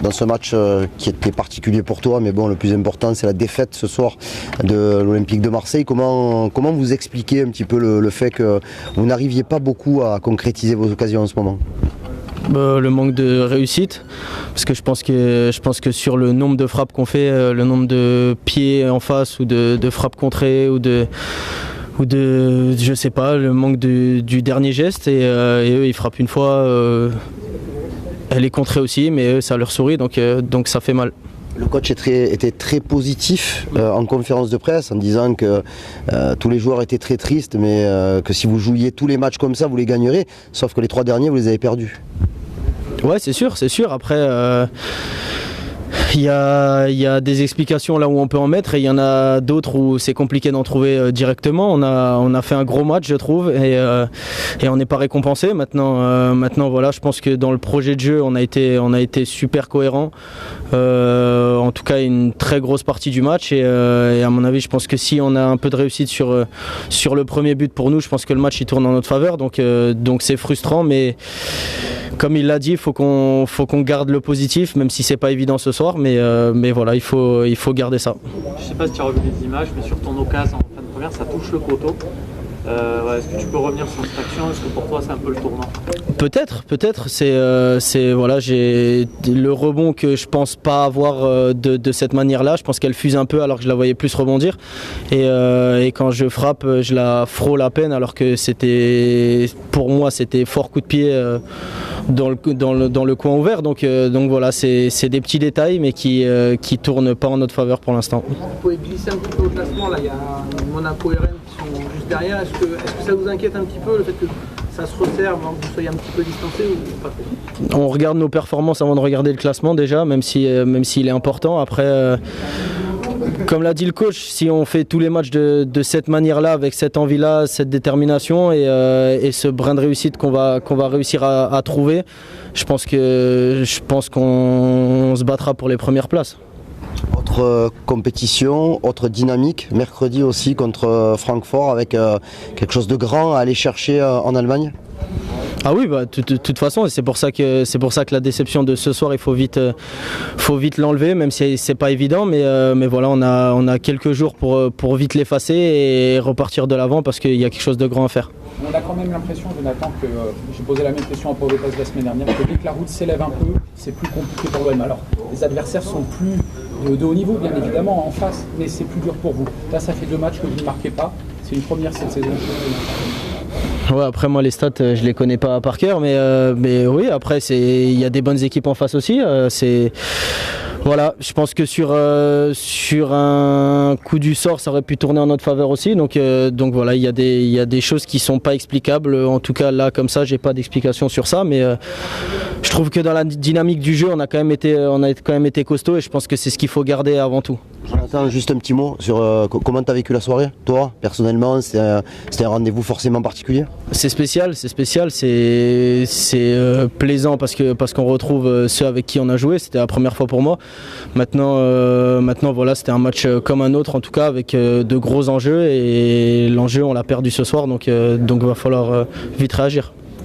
dans ce match qui était particulier pour toi, mais bon, le plus important c'est la défaite ce soir de l'Olympique de Marseille. Comment vous expliquez un petit peu le fait que vous n'arriviez pas beaucoup à concrétiser vos occasions en ce moment? Le manque de réussite, parce que je pense que sur le nombre de frappes qu'on fait, le nombre de pieds en face ou de frappes contrées ou de je sais pas, le manque du dernier geste et eux ils frappent une fois, elle est contrée aussi, mais eux, ça leur sourit, donc ça fait mal. Le coach était très positif en conférence de presse en disant que tous les joueurs étaient très tristes, mais que si vous jouiez tous les matchs comme ça, vous les gagnerez, sauf que les 3 derniers, vous les avez perdus. Ouais, c'est sûr. Après, il y a des explications là où on peut en mettre et il y en a d'autres où c'est compliqué d'en trouver directement. On a fait un gros match, je trouve, et on n'est pas récompensé. Maintenant, voilà, je pense que dans le projet de jeu, on a été super cohérent. En tout cas, une très grosse partie du match et à mon avis, je pense que si on a un peu de réussite sur le premier but pour nous, je pense que le match il tourne en notre faveur. Donc c'est frustrant, mais comme il l'a dit, il faut qu'on garde le positif, même si c'est pas évident ce soir, mais voilà, il faut garder ça. Je sais pas si tu as revu les images, mais sur ton occasion en fin de première, ça touche le poteau. Est-ce que tu peux revenir sur cette action? Est-ce que pour toi c'est un peu le tournant? Peut-être. C'est voilà, j'ai le rebond que je pense pas avoir de cette manière-là. Je pense qu'elle fuse un peu alors que je la voyais plus rebondir. Et quand je frappe, je la frôle à peine alors que pour moi c'était fort coup de pied dans le coin ouvert. Donc voilà, c'est des petits détails mais qui tournent pas en notre faveur pour l'instant. Vous pouvez glisser un petit peu au classement, là il y a Monaco et Rennes qui sont juste derrière. Est-ce que ça vous inquiète un petit peu le fait que ça se resserre, que vous soyez un petit peu distancé ou pas trop? On regarde nos performances avant de regarder le classement déjà, même s'il est important. Après, comme l'a dit le coach, si on fait tous les matchs de cette manière-là, avec cette envie-là, cette détermination et ce brin de réussite qu'on va réussir à trouver, je pense qu'on se battra pour les premières places. Autre compétition, autre dynamique, mercredi aussi contre Francfort avec quelque chose de grand à aller chercher en Allemagne. Ah oui, de toute façon, c'est pour ça que la déception de ce soir, il faut vite l'enlever, même si c'est pas évident, mais voilà, on a quelques jours pour vite l'effacer et repartir de l'avant parce qu'il y a quelque chose de grand à faire. On a quand même l'impression, Jonathan, que j'ai posé la même question à Pau Lopez la semaine dernière, que dès que la route s'élève un peu, c'est plus compliqué pour l'OM. Alors, les adversaires sont plus de haut niveau, bien évidemment, en face, mais c'est plus dur pour vous. Là, ça fait 2 matchs que vous ne marquez pas. C'est une première cette saison. Ouais, après moi les stats je les connais pas par cœur, mais oui, après il y a des bonnes équipes en face aussi. Voilà, je pense que sur un coup du sort, ça aurait pu tourner en notre faveur aussi. Donc voilà, il y a des choses qui sont pas explicables. En tout cas là, comme ça, j'ai pas d'explication sur ça. Mais je trouve que dans la dynamique du jeu, on a quand même été costaud et je pense que c'est ce qu'il faut garder avant tout. Jonathan, juste un petit mot sur comment tu as vécu la soirée, toi, personnellement. C'était un rendez-vous forcément particulier? C'est spécial, c'est plaisant parce qu'on retrouve ceux avec qui on a joué. C'était la première fois pour moi. Maintenant voilà, c'était un match comme un autre en tout cas avec de gros enjeux et l'enjeu on l'a perdu ce soir donc va falloir vite réagir.